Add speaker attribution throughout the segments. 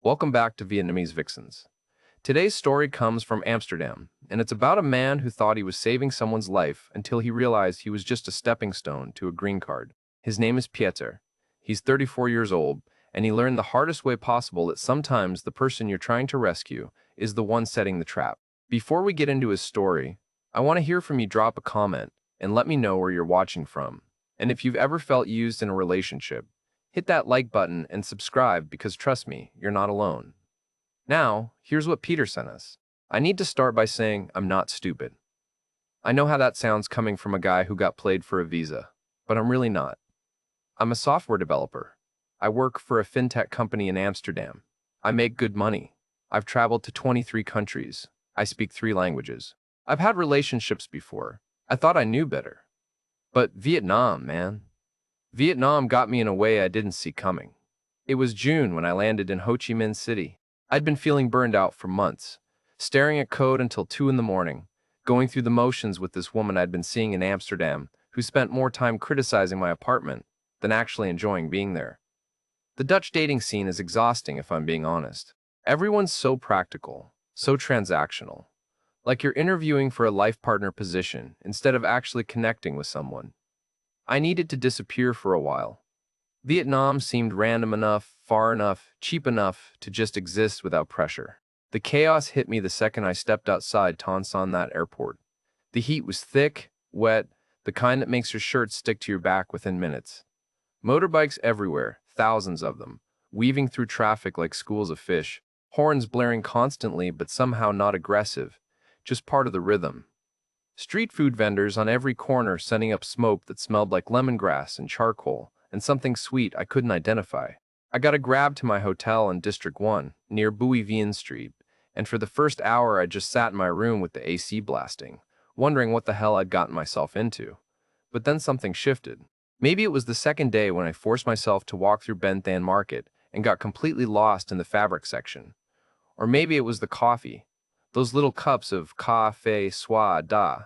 Speaker 1: Welcome back to Vietnamese Vixens. Today's story comes from Amsterdam, and it's about a man who thought he was saving someone's life until he realized he was just a stepping stone to a green card. His name is Pieter. He's 34 years old, and he learned the hardest way possible that sometimes the person you're trying to rescue is the one setting the trap. Before we get into his story, I want to hear from you. Drop a comment and let me know where you're watching from. And if you've ever felt used in a relationship, hit that like button and subscribe because trust me, you're not alone. Now, here's what Peter sent us. I need to start by saying I'm not stupid. I know how that sounds coming from a guy who got played for a visa, but I'm really not. I'm a software developer. I work for a fintech company in Amsterdam. I make good money. I've traveled to 23 countries. I speak 3 languages. I've had relationships before. I thought I knew better. But Vietnam, man. Vietnam got me in a way I didn't see coming. It was June when I landed in Ho Chi Minh City. I'd been feeling burned out for months, staring at code until 2 in the morning, going through the motions with this woman I'd been seeing in Amsterdam, who spent more time criticizing my apartment than actually enjoying being there. The Dutch dating scene is exhausting if I'm being honest. Everyone's so practical, so transactional. Like you're interviewing for a life partner position instead of actually connecting with someone. I needed to disappear for a while. Vietnam seemed random enough, far enough, cheap enough to just exist without pressure. The chaos hit me the second I stepped outside Ton Son, that airport. The heat was thick, wet, the kind that makes your shirt stick to your back within minutes. Motorbikes everywhere, thousands of them, weaving through traffic like schools of fish, horns blaring constantly but somehow not aggressive, just part of the rhythm. Street food vendors on every corner sending up smoke that smelled like lemongrass and charcoal, and something sweet I couldn't identify. I got a grab to my hotel in District 1, near Bui Vien Street, and for the first hour I just sat in my room with the AC blasting, wondering what the hell I'd gotten myself into. But then something shifted. Maybe it was the second day when I forced myself to walk through Ben Thanh Market and got completely lost in the fabric section. Or maybe it was the coffee. Those little cups of café soi da,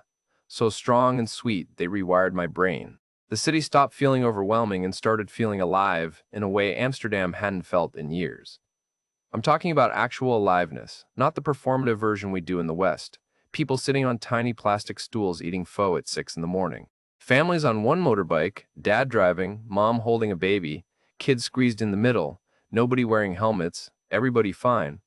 Speaker 1: so strong and sweet they rewired my brain. The city stopped feeling overwhelming and started feeling alive in a way Amsterdam hadn't felt in years. I'm talking about actual aliveness, not the performative version we do in the West. People sitting on tiny plastic stools eating pho at 6 in the morning. Families on one motorbike, dad driving, mom holding a baby, kids squeezed in the middle, nobody wearing helmets, everybody fine.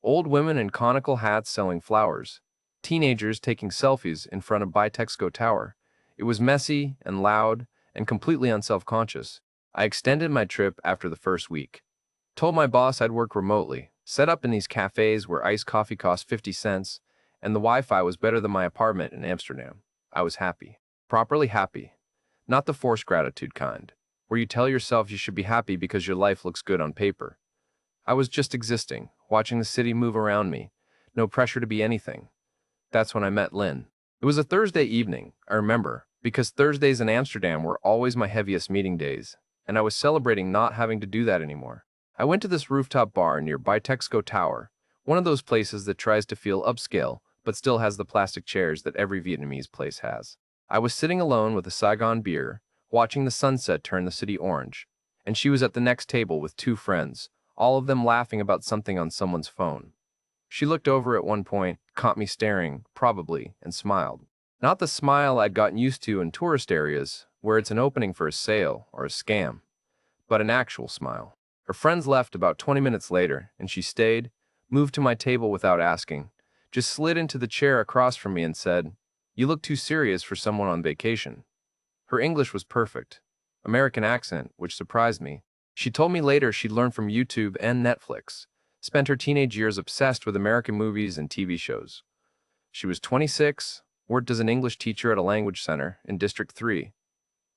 Speaker 1: Old women in conical hats selling flowers. Teenagers taking selfies in front of Bitexco Tower. It was messy and loud and completely unself-conscious. I extended my trip after the first week. Told my boss I'd work remotely, set up in these cafes where iced coffee cost 50 cents, and the Wi-Fi was better than my apartment in Amsterdam. I was happy. Properly happy. Not the forced gratitude kind, where you tell yourself you should be happy because your life looks good on paper. I was just existing, watching the city move around me. No pressure to be anything. That's when I met Lynn. It was a Thursday evening, I remember, because Thursdays in Amsterdam were always my heaviest meeting days, and I was celebrating not having to do that anymore. I went to this rooftop bar near Bitexco Tower, one of those places that tries to feel upscale, but still has the plastic chairs that every Vietnamese place has. I was sitting alone with a Saigon beer, watching the sunset turn the city orange, and she was at the next table with 2 friends, all of them laughing about something on someone's phone. She looked over at one point, caught me staring, probably, and smiled. Not the smile I'd gotten used to in tourist areas, where it's an opening for a sale or a scam, but an actual smile. Her friends left about 20 minutes later, and she stayed, moved to my table without asking, just slid into the chair across from me and said, "You look too serious for someone on vacation." Her English was perfect. American accent, which surprised me. She told me later she'd learned from YouTube and Netflix, spent her teenage years obsessed with American movies and TV shows. She was 26, worked as an English teacher at a language center in District 3,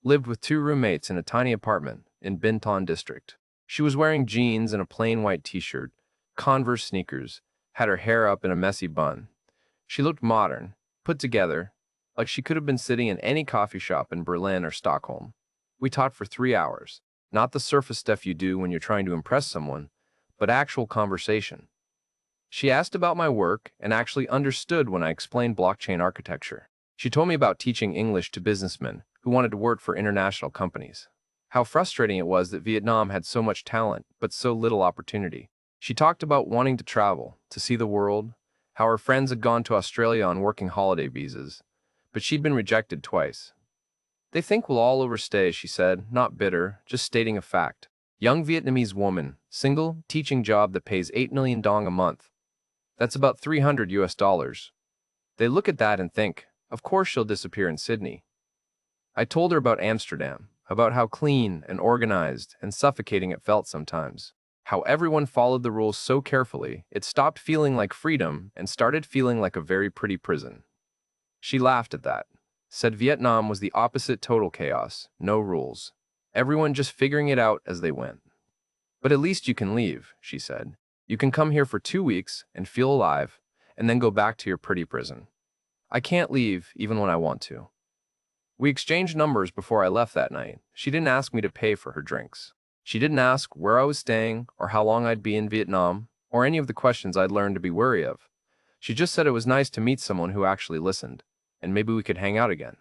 Speaker 1: lived with 2 roommates in a tiny apartment in Binh Thanh District. She was wearing jeans and a plain white t-shirt, Converse sneakers, had her hair up in a messy bun. She looked modern, put together, like she could have been sitting in any coffee shop in Berlin or Stockholm. We talked for 3 hours, not the surface stuff you do when you're trying to impress someone, but actual conversation. She asked about my work and actually understood when I explained blockchain architecture. She told me about teaching English to businessmen who wanted to work for international companies. How frustrating it was that Vietnam had so much talent, but so little opportunity. She talked about wanting to travel, to see the world, how her friends had gone to Australia on working holiday visas, but she'd been rejected twice. They think we'll all overstay, she said, not bitter, just stating a fact. Young Vietnamese woman, single, teaching job that pays 8 million dong a month. That's about 300 US dollars. They look at that and think, of course she'll disappear in Sydney. I told her about Amsterdam, about how clean and organized and suffocating it felt sometimes. How everyone followed the rules so carefully, it stopped feeling like freedom and started feeling like a very pretty prison. She laughed at that, said Vietnam was the opposite total chaos, no rules. Everyone just figuring it out as they went. But at least you can leave, she said. You can come here for 2 weeks and feel alive, and then go back to your pretty prison. I can't leave even when I want to. We exchanged numbers before I left that night. She didn't ask me to pay for her drinks. She didn't ask where I was staying or how long I'd be in Vietnam or any of the questions I'd learned to be wary of. She just said it was nice to meet someone who actually listened, and maybe we could hang out again.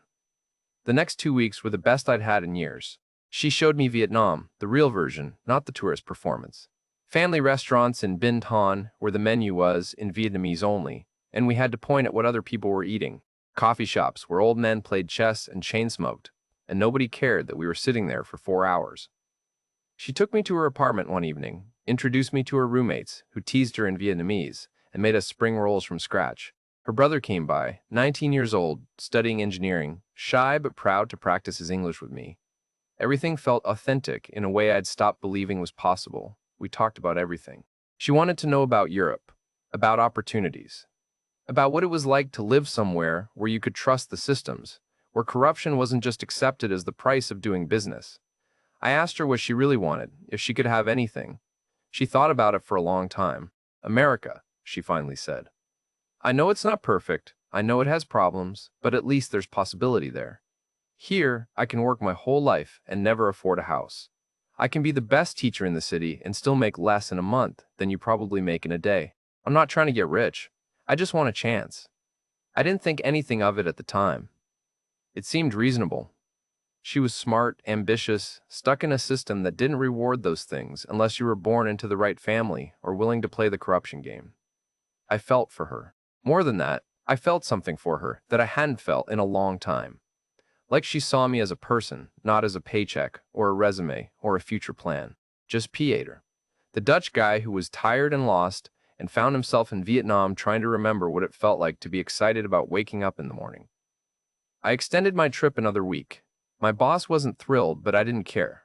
Speaker 1: The next 2 weeks were the best I'd had in years. She showed me Vietnam, the real version, not the tourist performance. Family restaurants in Binh Thanh, where the menu was in Vietnamese only, and we had to point at what other people were eating. Coffee shops where old men played chess and chain-smoked, and nobody cared that we were sitting there for 4 hours. She took me to her apartment one evening, introduced me to her roommates, who teased her in Vietnamese, and made us spring rolls from scratch. Her brother came by, 19 years old, studying engineering, shy but proud to practice his English with me. Everything felt authentic in a way I'd stopped believing was possible. We talked about everything. She wanted to know about Europe, about opportunities, about what it was like to live somewhere where you could trust the systems, where corruption wasn't just accepted as the price of doing business. I asked her what she really wanted, if she could have anything. She thought about it for a long time. America, she finally said. I know it's not perfect, I know it has problems, but at least there's possibility there. Here, I can work my whole life and never afford a house. I can be the best teacher in the city and still make less in a month than you probably make in a day. I'm not trying to get rich. I just want a chance. I didn't think anything of it at the time. It seemed reasonable. She was smart, ambitious, stuck in a system that didn't reward those things unless you were born into the right family or willing to play the corruption game. I felt for her. More than that, I felt something for her that I hadn't felt in a long time. Like she saw me as a person, not as a paycheck or a resume or a future plan. Just Pieter, the Dutch guy who was tired and lost and found himself in Vietnam trying to remember what it felt like to be excited about waking up in the morning. I extended my trip another week. My boss wasn't thrilled, but I didn't care.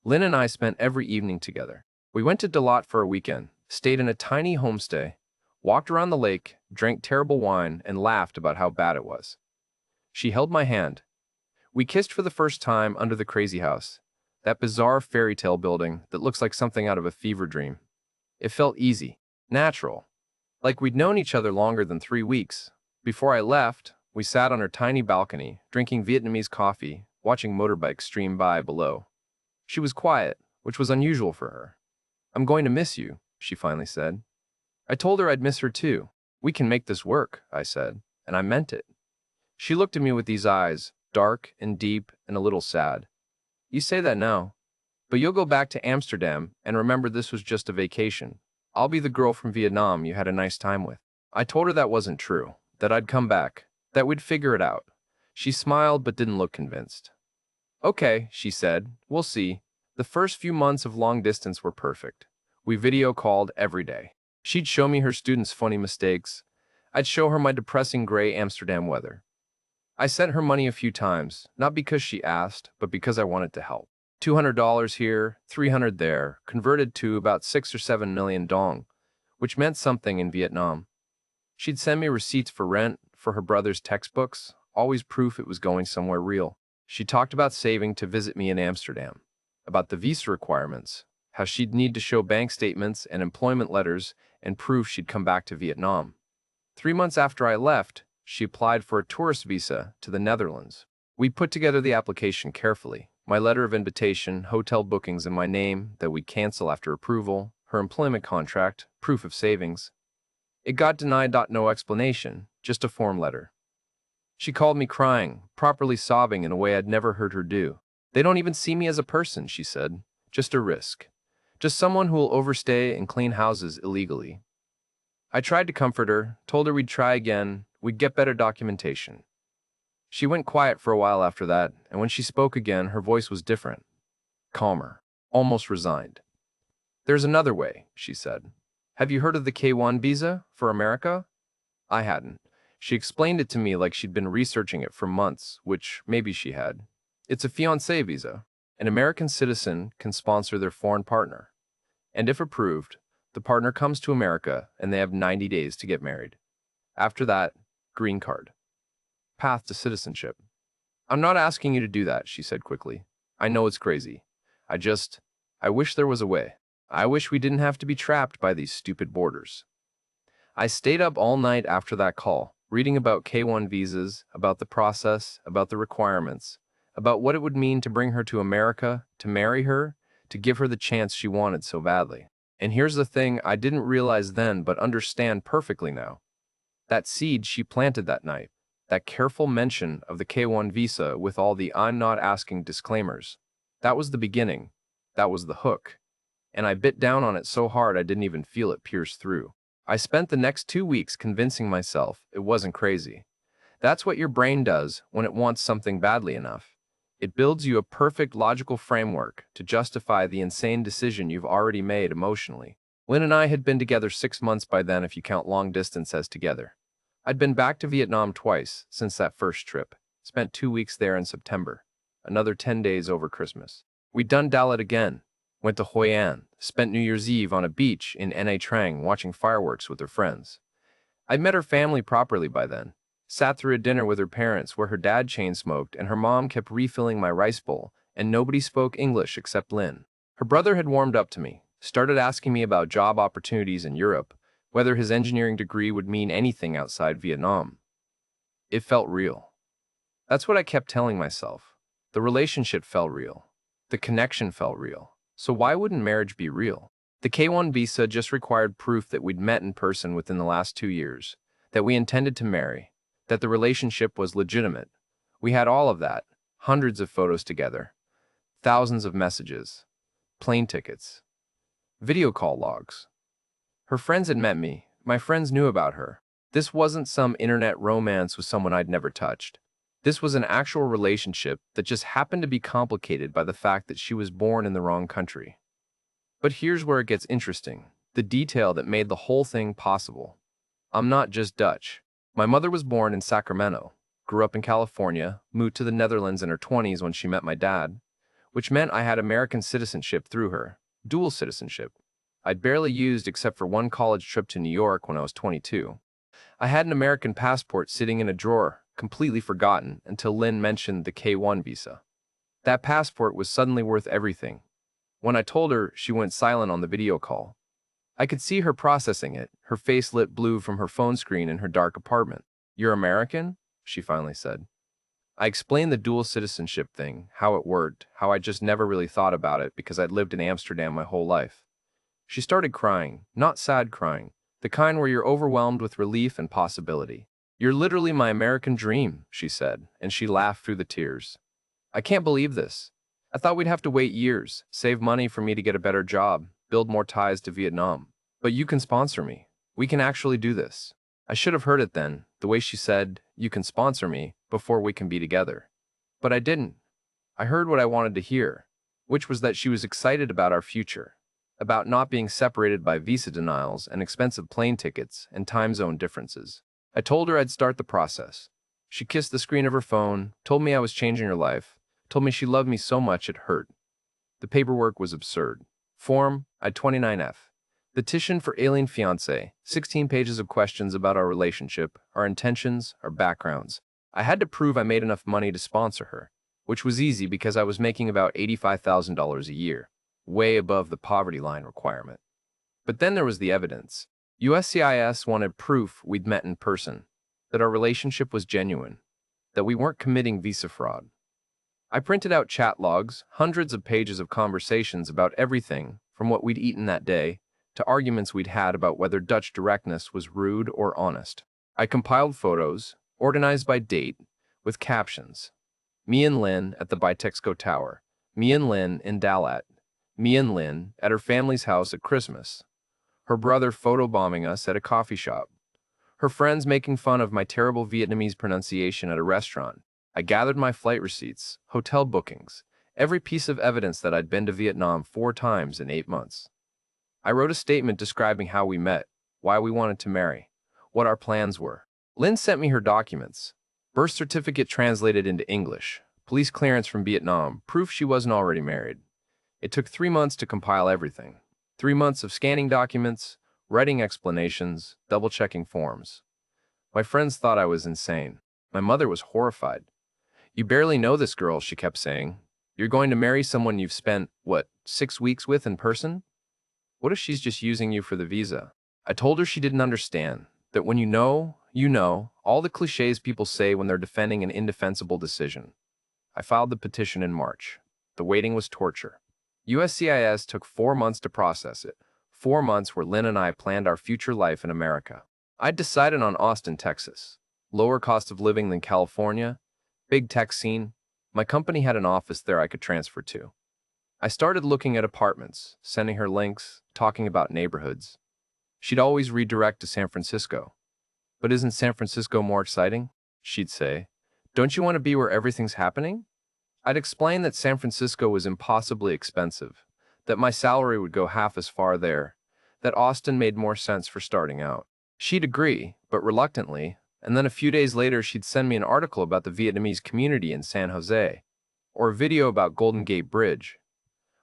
Speaker 1: Lynn and I spent every evening together. We went to Dalat for a weekend, stayed in a tiny homestay, walked around the lake, drank terrible wine, and laughed about how bad it was. She held my hand. We kissed for the first time under the crazy house, that bizarre fairy tale building that looks like something out of a fever dream. It felt easy, natural, like we'd known each other longer than 3 weeks. Before I left, we sat on her tiny balcony, drinking Vietnamese coffee, watching motorbikes stream by below. She was quiet, which was unusual for her. I'm going to miss you, she finally said. I told her I'd miss her too. We can make this work, I said, and I meant it. She looked at me with these eyes, dark and deep and a little sad. You say that now, but you'll go back to Amsterdam and remember this was just a vacation. I'll be the girl from Vietnam you had a nice time with. I told her that wasn't true, that I'd come back, that we'd figure it out. She smiled but didn't look convinced. Okay, she said, we'll see. The first few months of long distance were perfect. We video called every day. She'd show me her students' funny mistakes. I'd show her my depressing gray Amsterdam weather. I sent her money a few times, not because she asked, but because I wanted to help. $200 here, $300 there, converted to about 6 or 7 million dong, which meant something in Vietnam. She'd send me receipts for rent, for her brother's textbooks, always proof it was going somewhere real. She talked about saving to visit me in Amsterdam, about the visa requirements, how she'd need to show bank statements and employment letters and proof she'd come back to Vietnam. 3 months after I left, she applied for a tourist visa to the Netherlands. We put together the application carefully, my letter of invitation, hotel bookings in my name that we'd cancel after approval, her employment contract, proof of savings. It got denied. No explanation, just a form letter. She called me crying, properly sobbing in a way I'd never heard her do. They don't even see me as a person, she said. Just a risk. Just someone who will overstay and clean houses illegally. I tried to comfort her, told her we'd try again, we'd get better documentation. She went quiet for a while after that, and when she spoke again, her voice was different, calmer, almost resigned. There's another way, she said. Have you heard of the K-1 visa for America? I hadn't. She explained it to me like she'd been researching it for months, which maybe she had. It's a fiancé visa. An American citizen can sponsor their foreign partner. And if approved, the partner comes to America and they have 90 days to get married. After that, green card. Path to citizenship. I'm not asking you to do that, she said quickly. I know it's crazy. I wish there was a way. I wish we didn't have to be trapped by these stupid borders. I stayed up all night after that call, reading about K-1 visas, about the process, about the requirements, about what it would mean to bring her to America, to marry her, to give her the chance she wanted so badly. And here's the thing I didn't realize then but understand perfectly now. That seed she planted that night, that careful mention of the K-1 visa with all the I'm not asking disclaimers, that was the beginning, that was the hook. And I bit down on it so hard I didn't even feel it pierce through. I spent the next 2 weeks convincing myself it wasn't crazy. That's what your brain does when it wants something badly enough. It builds you a perfect logical framework to justify the insane decision you've already made emotionally. Lynn and I had been together 6 months by then if you count long distance as together. I'd been back to Vietnam twice since that first trip, spent 2 weeks there in September, another 10 days over Christmas. We'd done Dalit again, went to Hoi An, spent New Year's Eve on a beach in Nha Trang watching fireworks with her friends. I'd met her family properly by then, sat through a dinner with her parents where her dad chain-smoked and her mom kept refilling my rice bowl, and nobody spoke English except Lynn. Her brother had warmed up to me, started asking me about job opportunities in Europe, whether his engineering degree would mean anything outside Vietnam. It felt real. That's what I kept telling myself. The relationship felt real. The connection felt real. So why wouldn't marriage be real? The K-1 visa just required proof that we'd met in person within the last 2 years, that we intended to marry, that the relationship was legitimate. We had all of that, hundreds of photos together, thousands of messages, plane tickets, video call logs. Her friends had met me, my friends knew about her. This wasn't some internet romance with someone I'd never touched. This was an actual relationship that just happened to be complicated by the fact that she was born in the wrong country. But here's where it gets interesting, the detail that made the whole thing possible. I'm not just Dutch. My mother was born in Sacramento, grew up in California, moved to the Netherlands in her 20s when she met my dad, which meant I had American citizenship through her, dual citizenship. I'd barely used except for one college trip to New York when I was 22. I had an American passport sitting in a drawer, completely forgotten until Lynn mentioned the K-1 visa. That passport was suddenly worth everything. When I told her, she went silent on the video call. I could see her processing it, her face lit blue from her phone screen in her dark apartment. You're American? She finally said. I explained the dual citizenship thing, how it worked, how I just never really thought about it because I'd lived in Amsterdam my whole life. She started crying, not sad crying, the kind where you're overwhelmed with relief and possibility. You're literally my American dream, she said, and she laughed through the tears. I can't believe this. I thought we'd have to wait years, save money for me to get a better job, build more ties to Vietnam. But you can sponsor me. We can actually do this. I should have heard it then, the way she said, you can sponsor me, before we can be together. But I didn't. I heard what I wanted to hear, which was that she was excited about our future, about not being separated by visa denials and expensive plane tickets and time zone differences. I told her I'd start the process. She kissed the screen of her phone, told me I was changing her life, told me she loved me so much it hurt. The paperwork was absurd. Form I-29F. Petition for alien fiancé. 16 pages of questions about our relationship, our intentions, our backgrounds. I had to prove I made enough money to sponsor her, which was easy because I was making about $85,000 a year, way above the poverty line requirement. But then there was the evidence. USCIS wanted proof we'd met in person, that our relationship was genuine, that we weren't committing visa fraud. I printed out chat logs, hundreds of pages of conversations about everything from what we'd eaten that day to arguments we'd had about whether Dutch directness was rude or honest. I compiled photos, organized by date, with captions. Me and Lynn at the Bitexco Tower, me and Lynn in Dalat, Me and Lynn at her family's house at Christmas. Her brother photobombing us at a coffee shop. Her friends making fun of my terrible Vietnamese pronunciation at a restaurant. I gathered my flight receipts, hotel bookings, every piece of evidence that I'd been to Vietnam 4 times in 8 months. I wrote a statement describing how we met, why we wanted to marry, what our plans were. Lynn sent me her documents. Birth certificate translated into English, police clearance from Vietnam, proof she wasn't already married. It took 3 months to compile everything. 3 months of scanning documents, writing explanations, double-checking forms. My friends thought I was insane. My mother was horrified. "You barely know this girl," she kept saying. "You're going to marry someone you've spent, 6 weeks with in person? What if she's just using you for the visa?" I told her she didn't understand, that when you know, all the cliches people say when they're defending an indefensible decision. I filed the petition in March. The waiting was torture. USCIS took 4 months to process it, 4 months where Lynn and I planned our future life in America. I'd decided on Austin, Texas. Lower cost of living than California, big tech scene. My company had an office there I could transfer to. I started looking at apartments, sending her links, talking about neighborhoods. She'd always redirect to San Francisco. "But isn't San Francisco more exciting?" she'd say. "Don't you want to be where everything's happening?" I'd explain that San Francisco was impossibly expensive, that my salary would go half as far there, that Austin made more sense for starting out. She'd agree, but reluctantly, and then a few days later she'd send me an article about the Vietnamese community in San Jose, or a video about Golden Gate Bridge.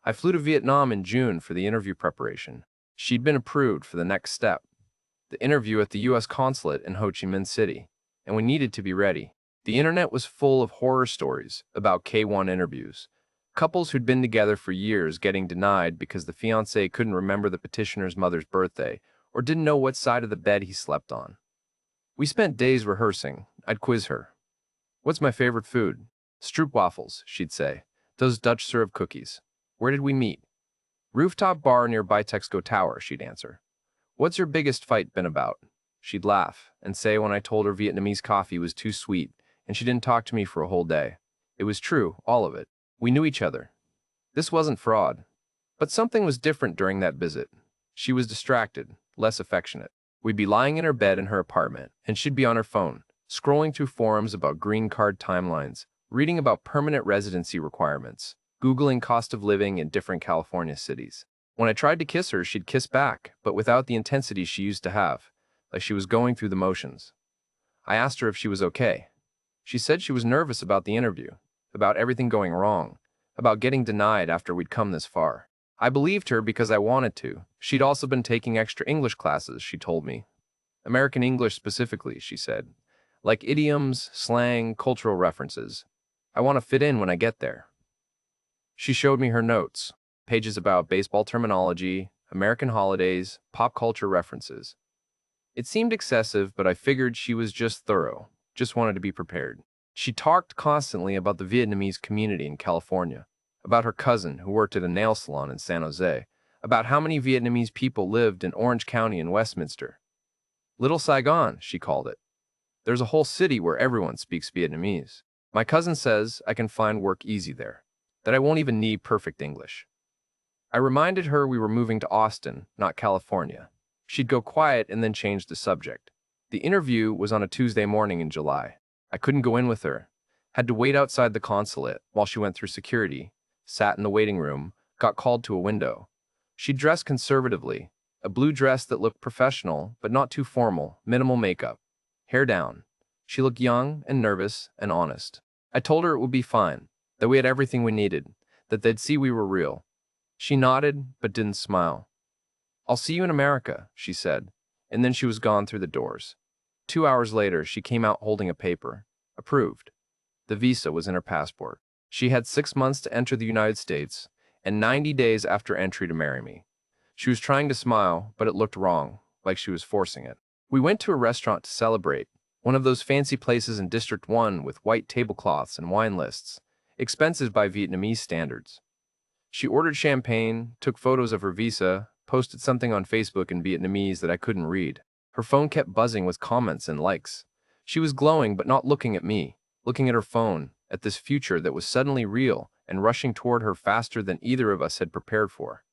Speaker 1: I flew to Vietnam in June for the interview preparation. She'd been approved for the next step, the interview at the U.S. consulate in Ho Chi Minh City, and we needed to be ready. The internet was full of horror stories about K-1 interviews, couples who'd been together for years getting denied because the fiancé couldn't remember the petitioner's mother's birthday or didn't know what side of the bed he slept on. We spent days rehearsing. I'd quiz her. "What's my favorite food?" "Stroopwafels," she'd say. "Those Dutch syrup cookies." "Where did we meet?" "Rooftop bar near Bitexco Tower," she'd answer. "What's your biggest fight been about?" She'd laugh and say when I told her Vietnamese coffee was too sweet and she didn't talk to me for a whole day. It was true, all of it. We knew each other. This wasn't fraud. But something was different during that visit. She was distracted, less affectionate. We'd be lying in her bed in her apartment, and she'd be on her phone, scrolling through forums about green card timelines, reading about permanent residency requirements, Googling cost of living in different California cities. When I tried to kiss her, she'd kiss back, but without the intensity she used to have, like she was going through the motions. I asked her if she was okay. She said she was nervous about the interview, about everything going wrong, about getting denied after we'd come this far. I believed her because I wanted to. She'd also been taking extra English classes, she told me. American English specifically, she said. Like idioms, slang, cultural references. I want to fit in when I get there. She showed me her notes, pages about baseball terminology, American holidays, pop culture references. It seemed excessive, but I figured she was just thorough, just wanted to be prepared. She talked constantly about the Vietnamese community in California, about her cousin who worked at a nail salon in San Jose, about how many Vietnamese people lived in Orange County and Westminster. Little Saigon, she called it. There's a whole city where everyone speaks Vietnamese. My cousin says I can find work easy there, that I won't even need perfect English. I reminded her we were moving to Austin, not California. She'd go quiet and then change the subject. The interview was on a Tuesday morning in July. I couldn't go in with her. Had to wait outside the consulate while she went through security, sat in the waiting room, got called to a window. She dressed conservatively, a blue dress that looked professional but not too formal, minimal makeup, hair down. She looked young and nervous and honest. I told her it would be fine, that we had everything we needed, that they'd see we were real. She nodded but didn't smile. "I'll see you in America," she said, and then she was gone through the doors. 2 hours later, she came out holding a paper. Approved. The visa was in her passport. She had 6 months to enter the United States, and 90 days after entry to marry me. She was trying to smile, but it looked wrong, like she was forcing it. We went to a restaurant to celebrate, one of those fancy places in District 1 with white tablecloths and wine lists, expensive by Vietnamese standards. She ordered champagne, took photos of her visa, posted something on Facebook in Vietnamese that I couldn't read. Her phone kept buzzing with comments and likes. She was glowing but not looking at me, looking at her phone, at this future that was suddenly real and rushing toward her faster than either of us had prepared for.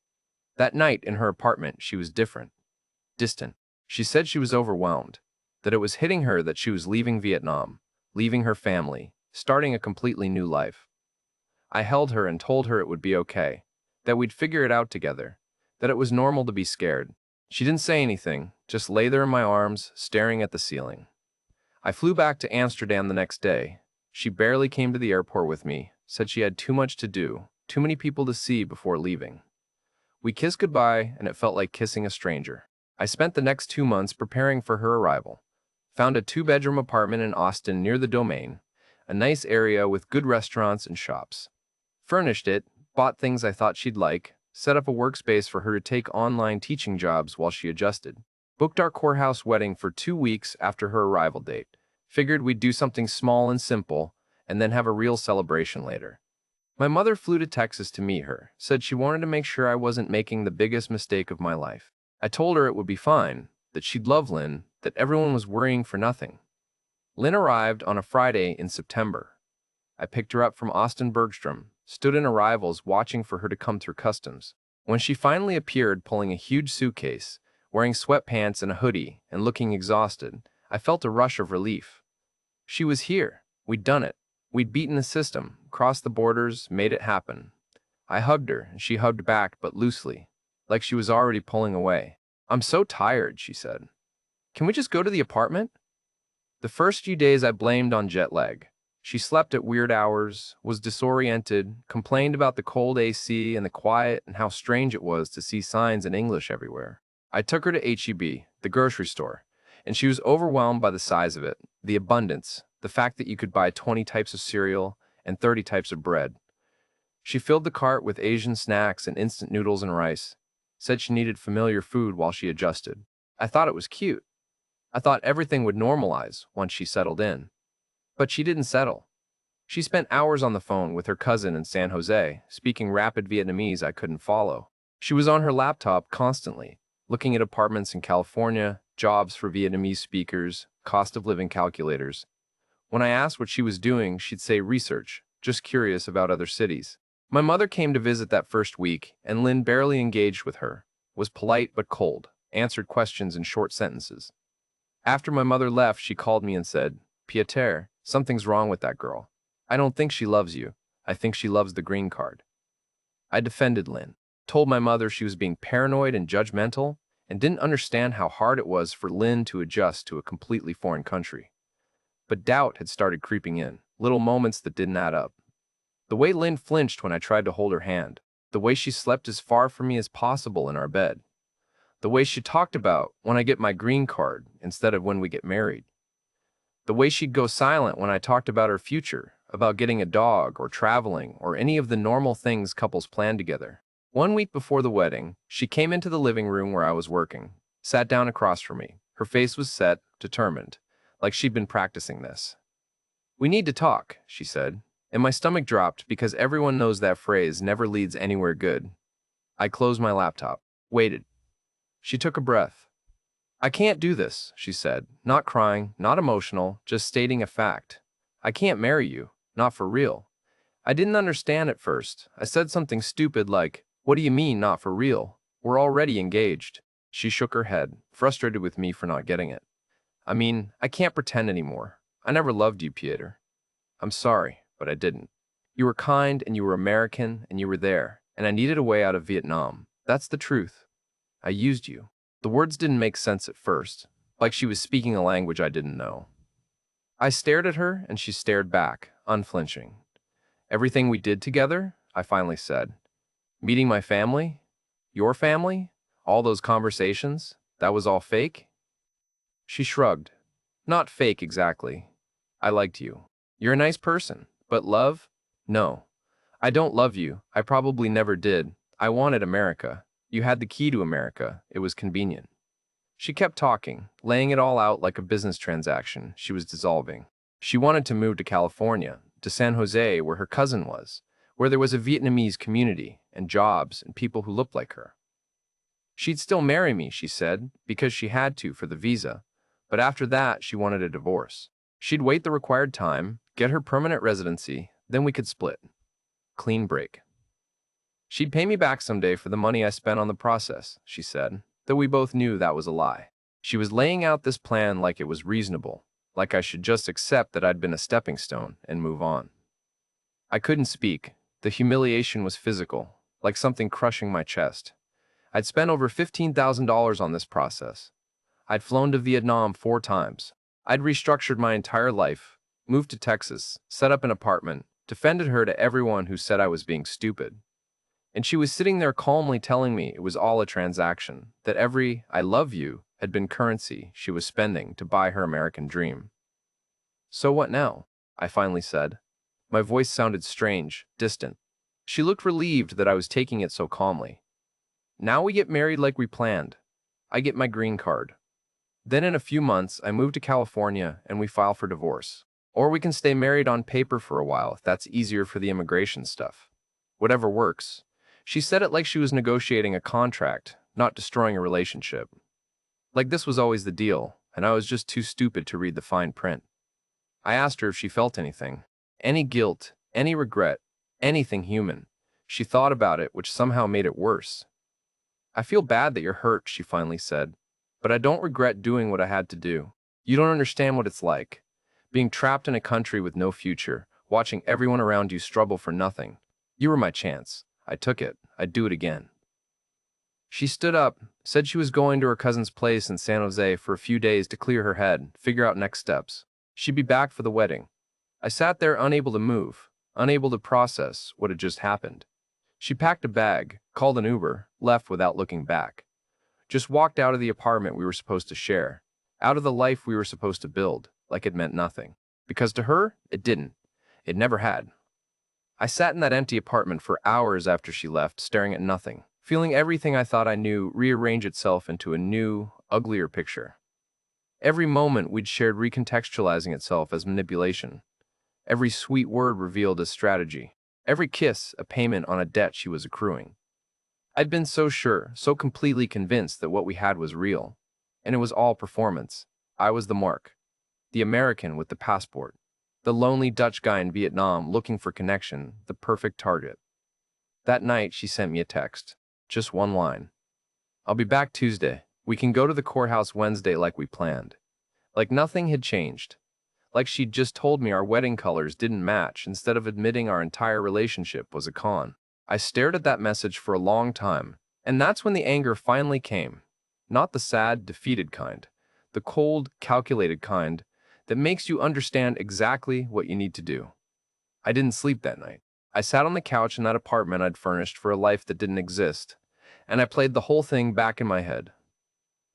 Speaker 1: That night in her apartment, she was different, distant. She said she was overwhelmed, that it was hitting her that she was leaving Vietnam, leaving her family, starting a completely new life. I held her and told her it would be okay, that we'd figure it out together, that it was normal to be scared. She didn't say anything, just lay there in my arms, staring at the ceiling. I flew back to Amsterdam the next day. She barely came to the airport with me, said she had too much to do, too many people to see before leaving. We kissed goodbye, and it felt like kissing a stranger. I spent the next 2 months preparing for her arrival. Found a 2-bedroom apartment in Austin near the Domain, a nice area with good restaurants and shops. Furnished it, bought things I thought she'd like, set up a workspace for her to take online teaching jobs while she adjusted. Booked our courthouse wedding for 2 weeks after her arrival date. Figured we'd do something small and simple, and then have a real celebration later. My mother flew to Texas to meet her, said she wanted to make sure I wasn't making the biggest mistake of my life. I told her it would be fine, that she'd love Lynn, that everyone was worrying for nothing. Lynn arrived on a Friday in September. I picked her up from Austin Bergstrom, stood in arrivals watching for her to come through customs. When she finally appeared pulling a huge suitcase, wearing sweatpants and a hoodie, and looking exhausted, I felt a rush of relief. She was here. We'd done it. We'd beaten the system, crossed the borders, made it happen. I hugged her, and she hugged back, but loosely, like she was already pulling away. "I'm so tired," she said. "Can we just go to the apartment?" The first few days I blamed on jet lag. She slept at weird hours, was disoriented, complained about the cold AC and the quiet and how strange it was to see signs in English everywhere. I took her to H-E-B, the grocery store, and she was overwhelmed by the size of it, the abundance, the fact that you could buy 20 types of cereal and 30 types of bread. She filled the cart with Asian snacks and instant noodles and rice, said she needed familiar food while she adjusted. I thought it was cute. I thought everything would normalize once she settled in. But she didn't settle. She spent hours on the phone with her cousin in San Jose, speaking rapid Vietnamese I couldn't follow. She was on her laptop constantly, looking at apartments in California, jobs for Vietnamese speakers, cost of living calculators. When I asked what she was doing, she'd say research, just curious about other cities. My mother came to visit that first week, and Lynn barely engaged with her, was polite but cold, answered questions in short sentences. After my mother left, she called me and said, "Pieter, something's wrong with that girl. I don't think she loves you. I think she loves the green card." I defended Lynn, told my mother she was being paranoid and judgmental, and didn't understand how hard it was for Lynn to adjust to a completely foreign country. But doubt had started creeping in, little moments that didn't add up. The way Lynn flinched when I tried to hold her hand, the way she slept as far from me as possible in our bed, the way she talked about when I get my green card instead of when we get married, the way she'd go silent when I talked about her future, about getting a dog or traveling or any of the normal things couples plan together. 1 week before the wedding, she came into the living room where I was working, sat down across from me. Her face was set, determined, like she'd been practicing this. "We need to talk," she said, and my stomach dropped because everyone knows that phrase never leads anywhere good. I closed my laptop, waited. She took a breath. "I can't do this," she said, not crying, not emotional, just stating a fact. "I can't marry you, not for real." I didn't understand at first. I said something stupid like, "What do you mean, not for real? We're already engaged." She shook her head, frustrated with me for not getting it. "I mean, I can't pretend anymore. I never loved you, Pieter. I'm sorry, but I didn't. You were kind, and you were American, and you were there, and I needed a way out of Vietnam. That's the truth. I used you." The words didn't make sense at first, like she was speaking a language I didn't know. I stared at her, and she stared back, unflinching. "Everything we did together," I finally said. "Meeting my family, your family, all those conversations, that was all fake?" She shrugged. "Not fake exactly. I liked you. You're a nice person, but love? No. I don't love you. I probably never did. I wanted America. You had the key to America. It was convenient." She kept talking, laying it all out like a business transaction she was dissolving. She wanted to move to California, to San Jose, where her cousin was, where there was a Vietnamese community, and jobs, and people who looked like her. She'd still marry me, she said, because she had to for the visa, but after that she wanted a divorce. She'd wait the required time, get her permanent residency, then we could split. Clean break. She'd pay me back someday for the money I spent on the process, she said, though we both knew that was a lie. She was laying out this plan like it was reasonable, like I should just accept that I'd been a stepping stone and move on. I couldn't speak. The humiliation was physical, like something crushing my chest. I'd spent over $15,000 on this process. I'd flown to Vietnam 4 times. I'd restructured my entire life, moved to Texas, set up an apartment, defended her to everyone who said I was being stupid. And she was sitting there calmly telling me it was all a transaction, that every "I love you" had been currency she was spending to buy her American dream. So what now? I finally said. My voice sounded strange, distant. She looked relieved that I was taking it so calmly. Now we get married like we planned. I get my green card. Then in a few months, I move to California and we file for divorce. Or we can stay married on paper for a while if that's easier for the immigration stuff. Whatever works. She said it like she was negotiating a contract, not destroying a relationship. Like this was always the deal, and I was just too stupid to read the fine print. I asked her if she felt anything. Any guilt, any regret, anything human. She thought about it, which somehow made it worse. I feel bad that you're hurt, she finally said, but I don't regret doing what I had to do. You don't understand what it's like. Being trapped in a country with no future, watching everyone around you struggle for nothing. You were my chance. I took it. I'd do it again. She stood up, said she was going to her cousin's place in San Jose for a few days to clear her head, figure out next steps. She'd be back for the wedding. I sat there unable to move, unable to process what had just happened. She packed a bag, called an Uber, left without looking back. Just walked out of the apartment we were supposed to share, out of the life we were supposed to build, like it meant nothing. Because to her, it didn't. It never had. I sat in that empty apartment for hours after she left, staring at nothing, feeling everything I thought I knew rearrange itself into a new, uglier picture. Every moment we'd shared recontextualizing itself as manipulation. Every sweet word revealed as strategy. Every kiss a payment on a debt she was accruing. I'd been so sure, so completely convinced that what we had was real. And it was all performance. I was the mark. The American with the passport. The lonely Dutch guy in Vietnam looking for connection, the perfect target. That night, she sent me a text. Just one line. I'll be back Tuesday. We can go to the courthouse Wednesday like we planned. Like nothing had changed. Like she'd just told me our wedding colors didn't match instead of admitting our entire relationship was a con. I stared at that message for a long time, and that's when the anger finally came. Not the sad, defeated kind. The cold, calculated kind that makes you understand exactly what you need to do. I didn't sleep that night. I sat on the couch in that apartment I'd furnished for a life that didn't exist, and I played the whole thing back in my head.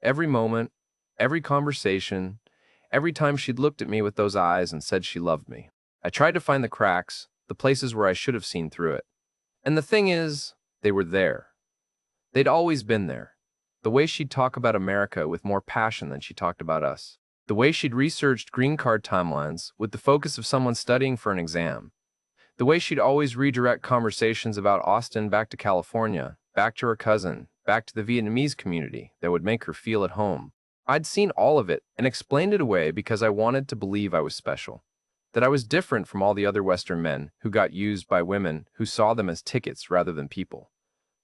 Speaker 1: Every moment, every conversation, every time she'd looked at me with those eyes and said she loved me. I tried to find the cracks, the places where I should have seen through it. And the thing is, they were there. They'd always been there. The way she'd talk about America with more passion than she talked about us. The way she'd researched green card timelines with the focus of someone studying for an exam. The way she'd always redirect conversations about Austin back to California, back to her cousin, back to the Vietnamese community that would make her feel at home. I'd seen all of it and explained it away because I wanted to believe I was special. That I was different from all the other Western men who got used by women who saw them as tickets rather than people.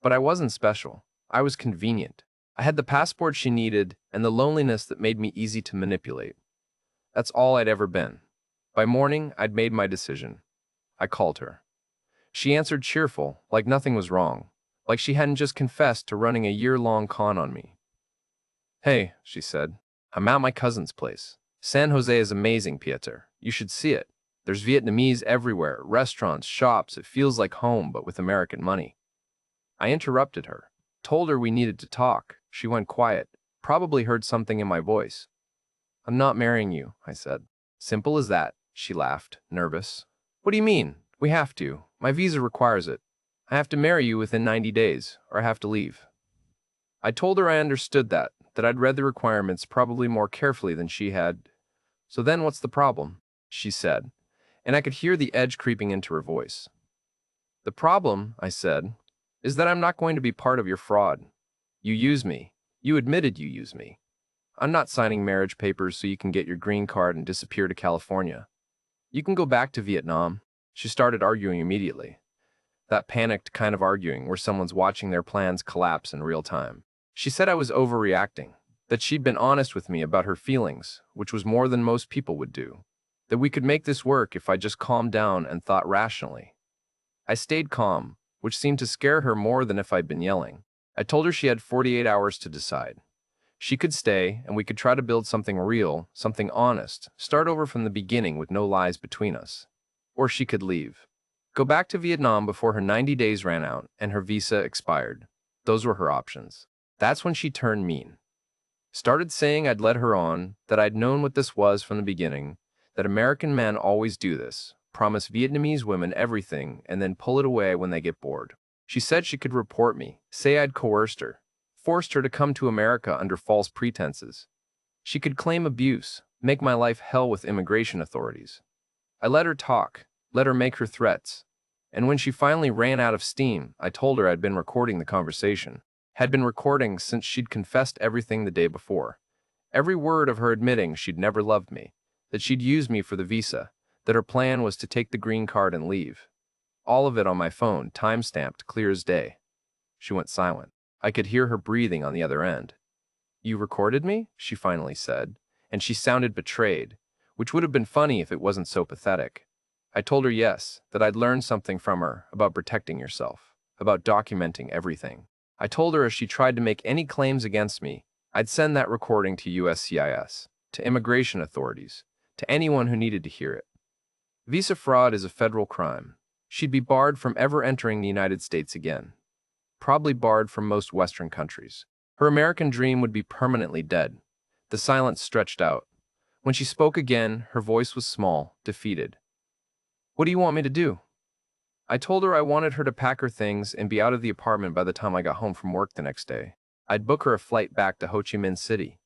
Speaker 1: But I wasn't special. I was convenient. I had the passport she needed and the loneliness that made me easy to manipulate. That's all I'd ever been. By morning, I'd made my decision. I called her. She answered cheerful, like nothing was wrong, like she hadn't just confessed to running a year-long con on me. Hey, she said, I'm at my cousin's place. San Jose is amazing, Pieter. You should see it. There's Vietnamese everywhere, restaurants, shops. It feels like home, but with American money. I interrupted her, told her we needed to talk. She went quiet, probably heard something in my voice. I'm not marrying you, I said. Simple as that, she laughed, nervous. What do you mean? We have to. My visa requires it. I have to marry you within 90 days, or I have to leave. I told her I understood that I'd read the requirements probably more carefully than she had. So then what's the problem? She said, and I could hear the edge creeping into her voice. The problem, I said, is that I'm not going to be part of your fraud. You use me. You admitted you use me. I'm not signing marriage papers so you can get your green card and disappear to California. You can go back to Vietnam. She started arguing immediately. That panicked kind of arguing where someone's watching their plans collapse in real time. She said I was overreacting, that she'd been honest with me about her feelings, which was more than most people would do, that we could make this work if I just calmed down and thought rationally. I stayed calm, which seemed to scare her more than if I'd been yelling. I told her she had 48 hours to decide. She could stay, and we could try to build something real, something honest, start over from the beginning with no lies between us. Or she could leave. Go back to Vietnam before her 90 days ran out and her visa expired. Those were her options. That's when she turned mean. Started saying I'd led her on, that I'd known what this was from the beginning, that American men always do this, promise Vietnamese women everything and then pull it away when they get bored. She said she could report me, say I'd coerced her, forced her to come to America under false pretenses. She could claim abuse, make my life hell with immigration authorities. I let her talk, let her make her threats. And when she finally ran out of steam, I told her I'd been recording the conversation. Had been recording since she'd confessed everything the day before. Every word of her admitting she'd never loved me, that she'd used me for the visa, that her plan was to take the green card and leave. All of it on my phone, time-stamped, clear as day. She went silent. I could hear her breathing on the other end. "You recorded me?" she finally said, and she sounded betrayed, which would have been funny if it wasn't so pathetic. I told her yes, that I'd learned something from her about protecting yourself, about documenting everything. I told her if she tried to make any claims against me, I'd send that recording to USCIS, to immigration authorities, to anyone who needed to hear it. Visa fraud is a federal crime. She'd be barred from ever entering the United States again. Probably barred from most Western countries. Her American dream would be permanently dead. The silence stretched out. When she spoke again, her voice was small, defeated. "What do you want me to do?" I told her I wanted her to pack her things and be out of the apartment by the time I got home from work the next day. I'd book her a flight back to Ho Chi Minh City.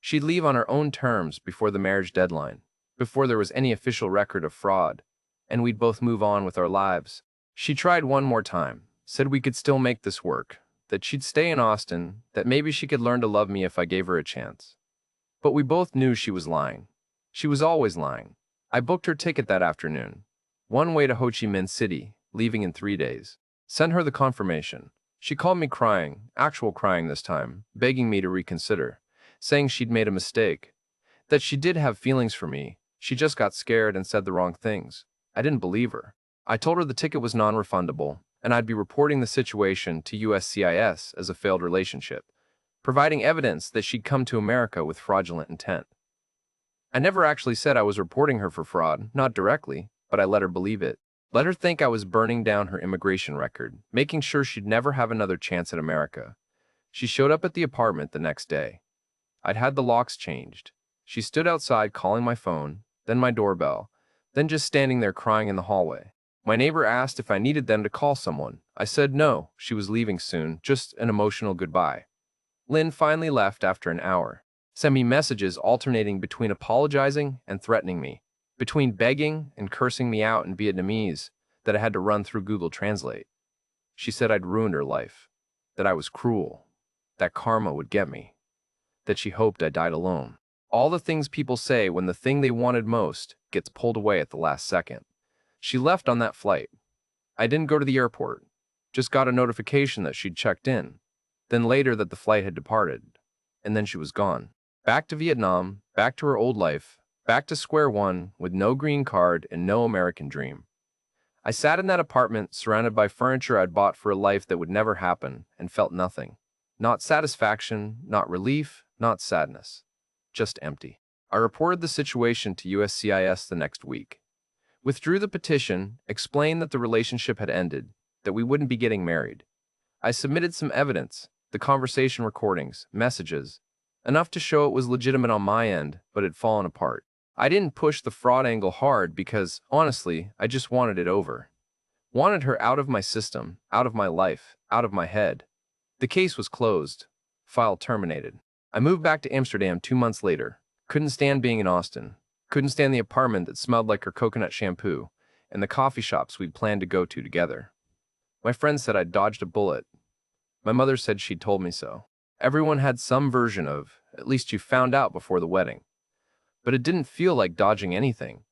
Speaker 1: She'd leave on her own terms before the marriage deadline, before there was any official record of fraud, and we'd both move on with our lives. She tried one more time, said we could still make this work, that she'd stay in Austin, that maybe she could learn to love me if I gave her a chance. But we both knew she was lying. She was always lying. I booked her ticket that afternoon. One way to Ho Chi Minh City, leaving in 3 days. Sent her the confirmation. She called me crying, actual crying this time, begging me to reconsider, saying she'd made a mistake, that she did have feelings for me, she just got scared and said the wrong things. I didn't believe her. I told her the ticket was non-refundable, and I'd be reporting the situation to USCIS as a failed relationship, providing evidence that she'd come to America with fraudulent intent. I never actually said I was reporting her for fraud, not directly, but I let her believe it. Let her think I was burning down her immigration record, making sure she'd never have another chance at America. She showed up at the apartment the next day. I'd had the locks changed. She stood outside calling my phone, then my doorbell, then just standing there crying in the hallway. My neighbor asked if I needed them to call someone. I said no, she was leaving soon, just an emotional goodbye. Lynn finally left after an hour. Sent me messages alternating between apologizing and threatening me, between begging and cursing me out in Vietnamese that I had to run through Google Translate. She said I'd ruined her life, that I was cruel, that karma would get me, that she hoped I died alone. All the things people say when the thing they wanted most gets pulled away at the last second. She left on that flight. I didn't go to the airport, just got a notification that she'd checked in, then later that the flight had departed, and then she was gone. Back to Vietnam, back to her old life, back to square one with no green card and no American dream. I sat in that apartment surrounded by furniture I'd bought for a life that would never happen and felt nothing. Not satisfaction, not relief, not sadness. Just empty. I reported the situation to USCIS the next week. Withdrew the petition, explained that the relationship had ended, that we wouldn't be getting married. I submitted some evidence, the conversation recordings, messages, enough to show it was legitimate on my end, but had fallen apart. I didn't push the fraud angle hard because, honestly, I just wanted it over. Wanted her out of my system, out of my life, out of my head. The case was closed. File terminated. I moved back to Amsterdam 2 months later. Couldn't stand being in Austin. Couldn't stand the apartment that smelled like her coconut shampoo and the coffee shops we'd planned to go to together. My friends said I'd dodged a bullet. My mother said she'd told me so. Everyone had some version of, at least you found out before the wedding. But it didn't feel like dodging anything.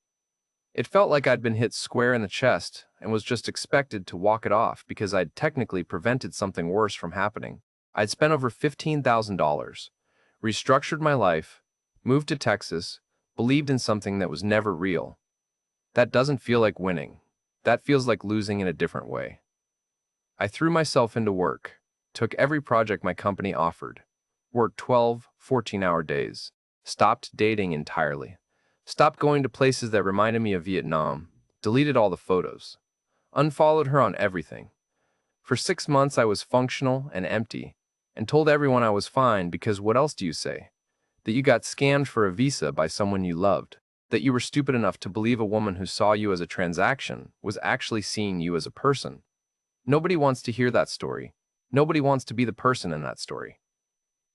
Speaker 1: It felt like I'd been hit square in the chest and was just expected to walk it off because I'd technically prevented something worse from happening. I'd spent over $15,000, restructured my life, moved to Texas, believed in something that was never real. That doesn't feel like winning. That feels like losing in a different way. I threw myself into work, took every project my company offered, worked 12, 14-hour days, stopped dating entirely, stopped going to places that reminded me of Vietnam, deleted all the photos, unfollowed her on everything. For 6 months I was functional and empty, and told everyone I was fine because what else do you say? That you got scammed for a visa by someone you loved, that you were stupid enough to believe a woman who saw you as a transaction was actually seeing you as a person. Nobody wants to hear that story. Nobody wants to be the person in that story.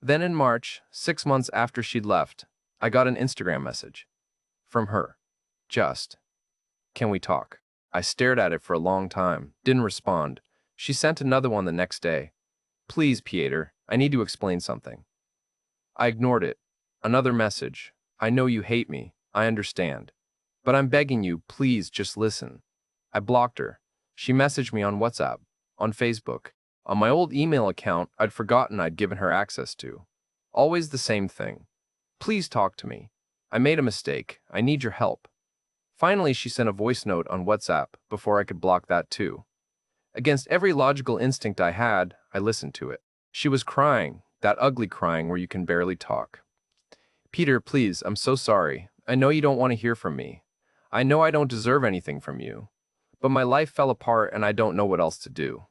Speaker 1: Then in March, 6 months after she'd left, I got an Instagram message. From her. Just, "Can we talk?" I stared at it for a long time, didn't respond. She sent another one the next day. "Please, Pieter, I need to explain something." I ignored it. Another message. "I know you hate me. I understand. But I'm begging you, please just listen." I blocked her. She messaged me on WhatsApp, on Facebook, on my old email account I'd forgotten I'd given her access to. Always the same thing. "Please talk to me. I made a mistake. I need your help." Finally, she sent a voice note on WhatsApp before I could block that too. Against every logical instinct I had, I listened to it. She was crying, that ugly crying where you can barely talk. "Pieter, please, I'm so sorry. I know you don't want to hear from me. I know I don't deserve anything from you. But my life fell apart and I don't know what else to do.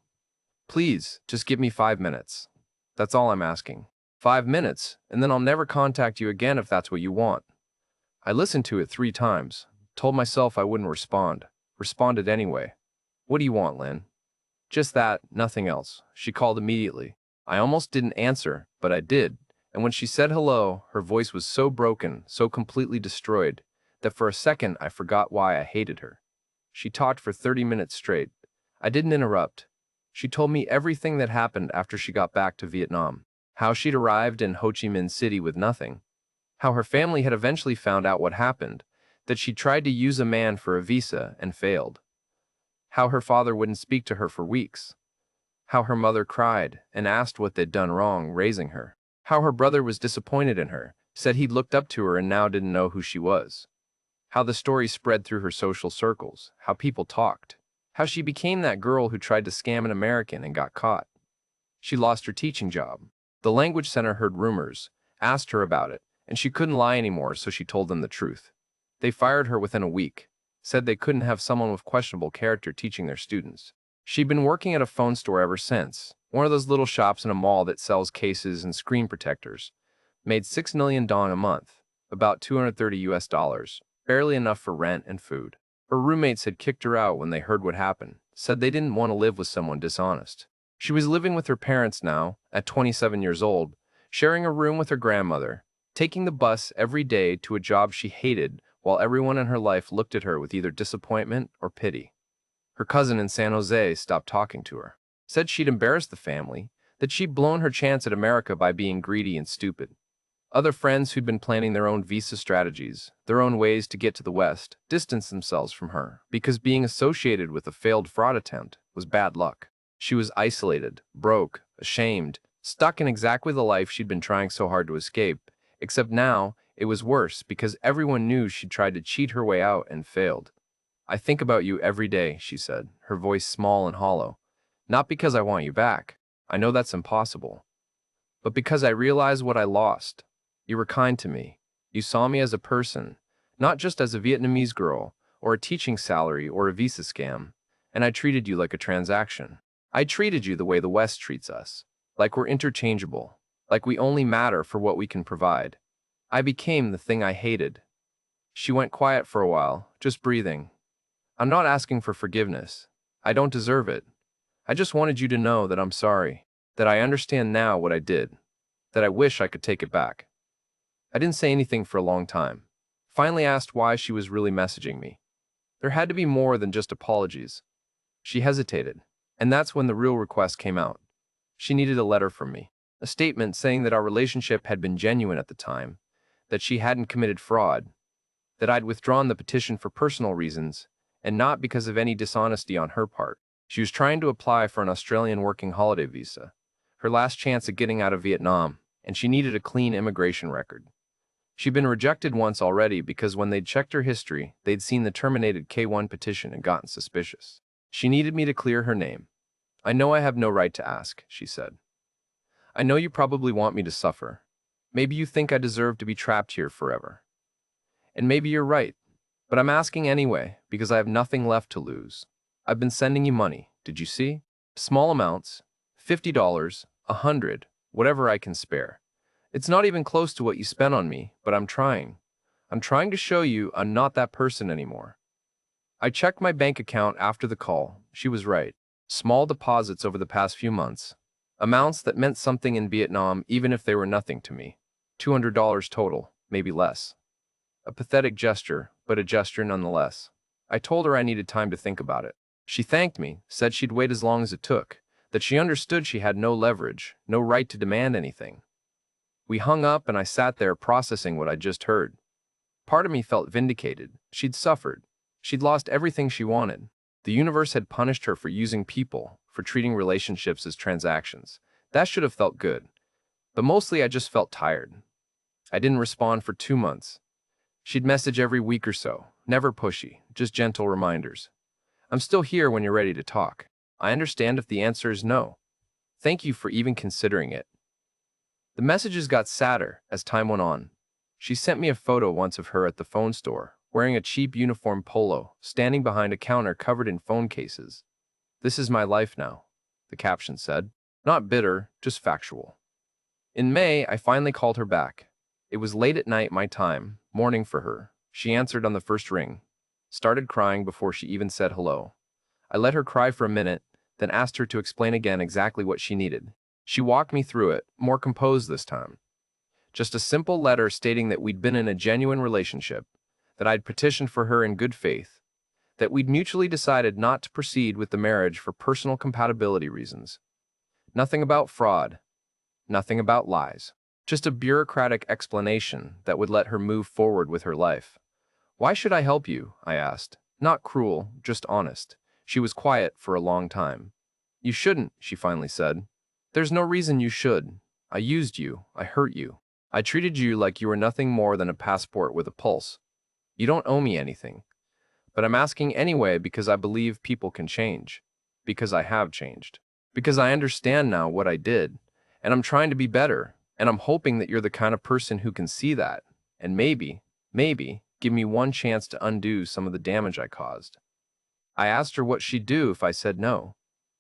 Speaker 1: Please, just give me 5 minutes. That's all I'm asking. 5 minutes, and then I'll never contact you again if that's what you want." I listened to it 3 times, told myself I wouldn't respond, responded anyway. "What do you want, Lynn?" "Just that, nothing else." She called immediately. I almost didn't answer, but I did, and when she said hello, her voice was so broken, so completely destroyed, that for a second I forgot why I hated her. She talked for 30 minutes straight. I didn't interrupt. She told me everything that happened after she got back to Vietnam. How she'd arrived in Ho Chi Minh City with nothing. How her family had eventually found out what happened, that she tried to use a man for a visa and failed. How her father wouldn't speak to her for weeks. How her mother cried and asked what they'd done wrong raising her. How her brother was disappointed in her, said he'd looked up to her and now didn't know who she was. How the story spread through her social circles, how people talked. How she became that girl who tried to scam an American and got caught. She lost her teaching job. The language center heard rumors, asked her about it, and she couldn't lie anymore, so she told them the truth. They fired her within a week, said they couldn't have someone with questionable character teaching their students. She'd been working at a phone store ever since, one of those little shops in a mall that sells cases and screen protectors. Made 6 million dong a month, about $230, barely enough for rent and food. Her roommates had kicked her out when they heard what happened, said they didn't want to live with someone dishonest. She was living with her parents now, at 27 years old, sharing a room with her grandmother, taking the bus every day to a job she hated while everyone in her life looked at her with either disappointment or pity. Her cousin in San Jose stopped talking to her, said she'd embarrassed the family, that she'd blown her chance at America by being greedy and stupid. Other friends who'd been planning their own visa strategies, their own ways to get to the West, distanced themselves from her because being associated with a failed fraud attempt was bad luck. She was isolated, broke, ashamed, stuck in exactly the life she'd been trying so hard to escape, except now it was worse because everyone knew she'd tried to cheat her way out and failed. "I think about you every day," she said, her voice small and hollow. "Not because I want you back. I know that's impossible. But because I realize what I lost. You were kind to me. You saw me as a person, not just as a Vietnamese girl, or a teaching salary, or a visa scam. And I treated you like a transaction. I treated you the way the West treats us. Like we're interchangeable. Like we only matter for what we can provide. I became the thing I hated." She went quiet for a while, just breathing. "I'm not asking for forgiveness. I don't deserve it. I just wanted you to know that I'm sorry, that I understand now what I did, that I wish I could take it back." I didn't say anything for a long time. Finally asked why she was really messaging me. There had to be more than just apologies. She hesitated, and that's when the real request came out. She needed a letter from me, a statement saying that our relationship had been genuine at the time, that she hadn't committed fraud, that I'd withdrawn the petition for personal reasons and not because of any dishonesty on her part. She was trying to apply for an Australian working holiday visa, her last chance at getting out of Vietnam, and she needed a clean immigration record. She'd been rejected once already because when they'd checked her history, they'd seen the terminated K-1 petition and gotten suspicious. She needed me to clear her name. "I know I have no right to ask," she said. "I know you probably want me to suffer. Maybe you think I deserve to be trapped here forever. And maybe you're right, but I'm asking anyway because I have nothing left to lose. I've been sending you money, did you see? Small amounts, $50, $100, whatever I can spare. It's not even close to what you spent on me, but I'm trying. I'm trying to show you I'm not that person anymore." I checked my bank account after the call. She was right. Small deposits over the past few months. Amounts that meant something in Vietnam even if they were nothing to me. $200 total, maybe less. A pathetic gesture, but a gesture nonetheless. I told her I needed time to think about it. She thanked me, said she'd wait as long as it took, that she understood she had no leverage, no right to demand anything. We hung up and I sat there processing what I'd just heard. Part of me felt vindicated. She'd suffered. She'd lost everything she wanted. The universe had punished her for using people, for treating relationships as transactions. That should have felt good. But mostly I just felt tired. I didn't respond for 2 months. She'd message every week or so, never pushy, just gentle reminders. "I'm still here when you're ready to talk. I understand if the answer is no. Thank you for even considering it." The messages got sadder as time went on. She sent me a photo once of her at the phone store, wearing a cheap uniform polo, standing behind a counter covered in phone cases. "This is my life now," the caption said. Not bitter, just factual. In May, I finally called her back. It was late at night my time, morning for her. She answered on the first ring, started crying before she even said hello. I let her cry for a minute, then asked her to explain again exactly what she needed. She walked me through it, more composed this time. Just a simple letter stating that we'd been in a genuine relationship, that I'd petitioned for her in good faith, that we'd mutually decided not to proceed with the marriage for personal compatibility reasons. Nothing about fraud, nothing about lies. Just a bureaucratic explanation that would let her move forward with her life. "Why should I help you?" I asked. Not cruel, just honest. She was quiet for a long time. "You shouldn't," she finally said. "There's no reason you should. I used you. I hurt you. I treated you like you were nothing more than a passport with a pulse. You don't owe me anything. But I'm asking anyway because I believe people can change. Because I have changed. Because I understand now what I did. And I'm trying to be better. And I'm hoping that you're the kind of person who can see that. And maybe, give me one chance to undo some of the damage I caused." I asked her what she'd do if I said no.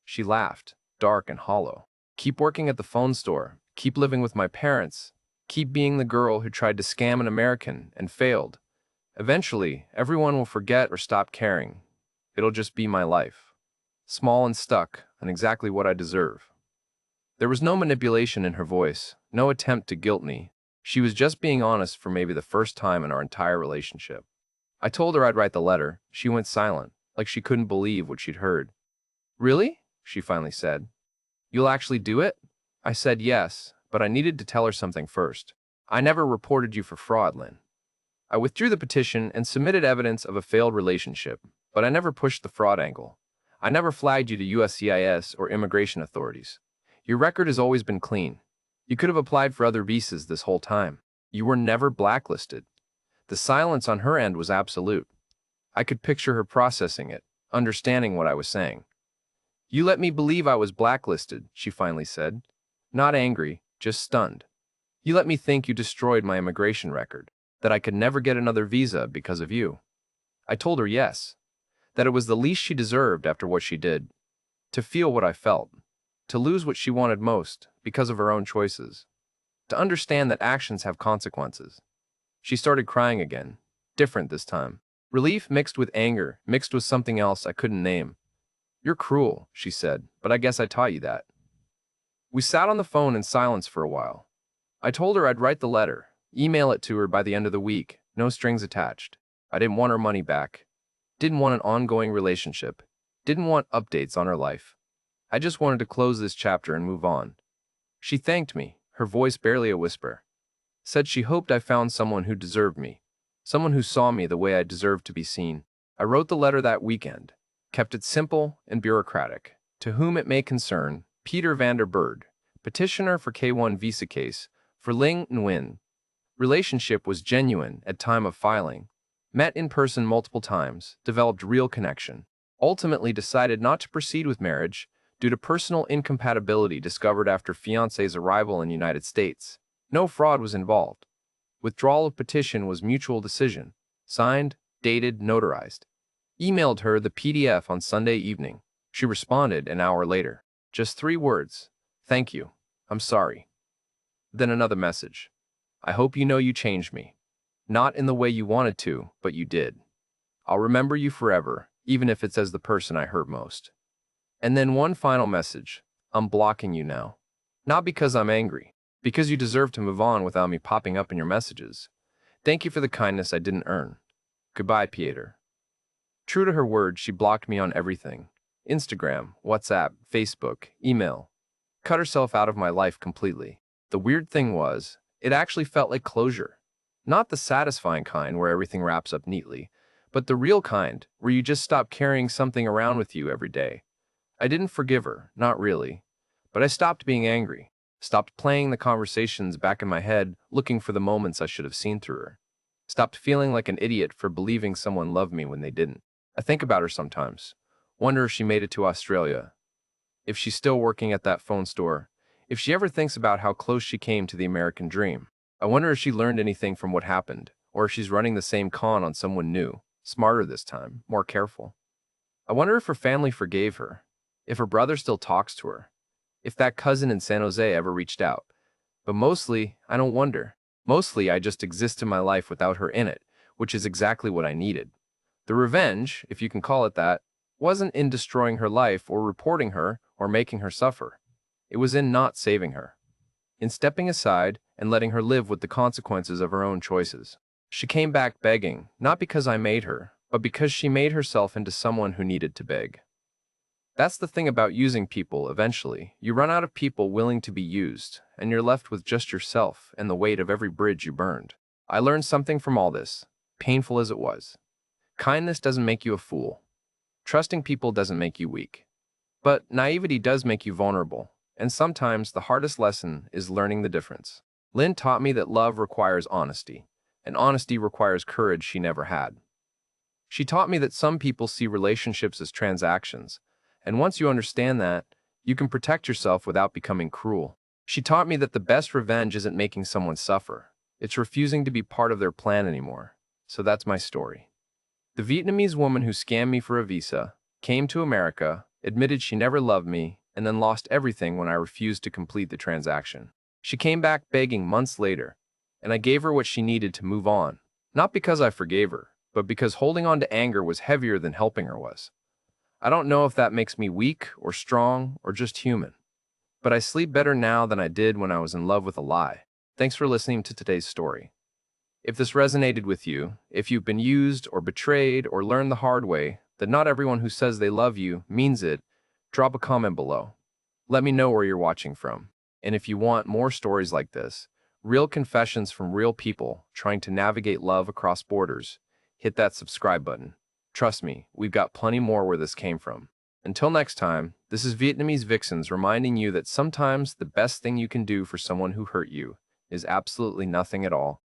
Speaker 1: She laughed, dark and hollow. "Keep working at the phone store. Keep living with my parents. Keep being the girl who tried to scam an American and failed. Eventually, everyone will forget or stop caring. It'll just be my life. Small and stuck, and exactly what I deserve." There was no manipulation in her voice, no attempt to guilt me. She was just being honest for maybe the first time in our entire relationship. I told her I'd write the letter. She went silent, like she couldn't believe what she'd heard. "Really?" she finally said. "You'll actually do it?" I said yes, but I needed to tell her something first. "I never reported you for fraud, Lynn. I withdrew the petition and submitted evidence of a failed relationship, but I never pushed the fraud angle. I never flagged you to USCIS or immigration authorities. Your record has always been clean. You could have applied for other visas this whole time. You were never blacklisted." The silence on her end was absolute. I could picture her processing it, understanding what I was saying. "You let me believe I was blacklisted," she finally said. Not angry, just stunned. "You let me think you destroyed my immigration record, that I could never get another visa because of you." I told her yes, that it was the least she deserved after what she did. To feel what I felt. To lose what she wanted most because of her own choices. To understand that actions have consequences. She started crying again, different this time. Relief mixed with anger, mixed with something else I couldn't name. "You're cruel," she said, "but I guess I taught you that." We sat on the phone in silence for a while. I told her I'd write the letter, email it to her by the end of the week, no strings attached. I didn't want her money back. Didn't want an ongoing relationship. Didn't want updates on her life. I just wanted to close this chapter and move on. She thanked me, her voice barely a whisper. Said she hoped I found someone who deserved me. someone who saw me the way I deserved to be seen. I wrote the letter that weekend, kept it simple and bureaucratic. To whom it may concern, Peter Vanderberg, petitioner for K1 visa case, for Ling Nguyen. Relationship was genuine at time of filing. Met in person multiple times, developed real connection. Ultimately decided not to proceed with marriage due to personal incompatibility discovered after fiancé's arrival in United States. No fraud was involved. Withdrawal of petition was mutual decision. Signed, dated, notarized. Emailed her the PDF on Sunday evening. She responded an hour later. Just 3 words. Thank you. I'm sorry. Then another message. I hope you know you changed me. Not in the way you wanted to, but you did. I'll remember you forever, even if it's as the person I hurt most. And then one final message. I'm blocking you now. Not because I'm angry, because you deserve to move on without me popping up in your messages. Thank you for the kindness I didn't earn. Goodbye, Pieter. True to her word, she blocked me on everything. Instagram, WhatsApp, Facebook, email. Cut herself out of my life completely. The weird thing was, it actually felt like closure. Not the satisfying kind where everything wraps up neatly, but the real kind where you just stop carrying something around with you every day. I didn't forgive her, not really. But I stopped being angry, stopped playing the conversations back in my head, looking for the moments I should have seen through her. Stopped feeling like an idiot for believing someone loved me when they didn't. I think about her sometimes. Wonder if she made it to Australia. If she's still working at that phone store. If she ever thinks about how close she came to the American dream. I wonder if she learned anything from what happened, or if she's running the same con on someone new, smarter this time, more careful. I wonder if her family forgave her, if her brother still talks to her, if that cousin in San Jose ever reached out. But mostly, I don't wonder. Mostly, I just exist in my life without her in it, which is exactly what I needed. The revenge, if you can call it that, wasn't in destroying her life or reporting her or making her suffer. It was in not saving her. In stepping aside and letting her live with the consequences of her own choices. She came back begging, not because I made her, but because she made herself into someone who needed to beg. That's the thing about using people, eventually. You run out of people willing to be used, and you're left with just yourself and the weight of every bridge you burned. I learned something from all this, painful as it was. Kindness doesn't make you a fool. Trusting people doesn't make you weak. But naivety does make you vulnerable, and sometimes the hardest lesson is learning the difference. Lynn taught me that love requires honesty, and honesty requires courage she never had. She taught me that some people see relationships as transactions, and once you understand that, you can protect yourself without becoming cruel. She taught me that the best revenge isn't making someone suffer. It's refusing to be part of their plan anymore. So that's my story. The Vietnamese woman who scammed me for a visa, came to America, admitted she never loved me, and then lost everything when I refused to complete the transaction. She came back begging months later, and I gave her what she needed to move on. Not because I forgave her, but because holding on to anger was heavier than helping her was. I don't know if that makes me weak or strong or just human, but I sleep better now than I did when I was in love with a lie. Thanks for listening to today's story. If this resonated with you, if you've been used or betrayed or learned the hard way that not everyone who says they love you means it, drop a comment below. Let me know where you're watching from. And if you want more stories like this, real confessions from real people trying to navigate love across borders, hit that subscribe button. Trust me, we've got plenty more where this came from. Until next time, this is Vietnamese Vixens reminding you that sometimes the best thing you can do for someone who hurt you is absolutely nothing at all.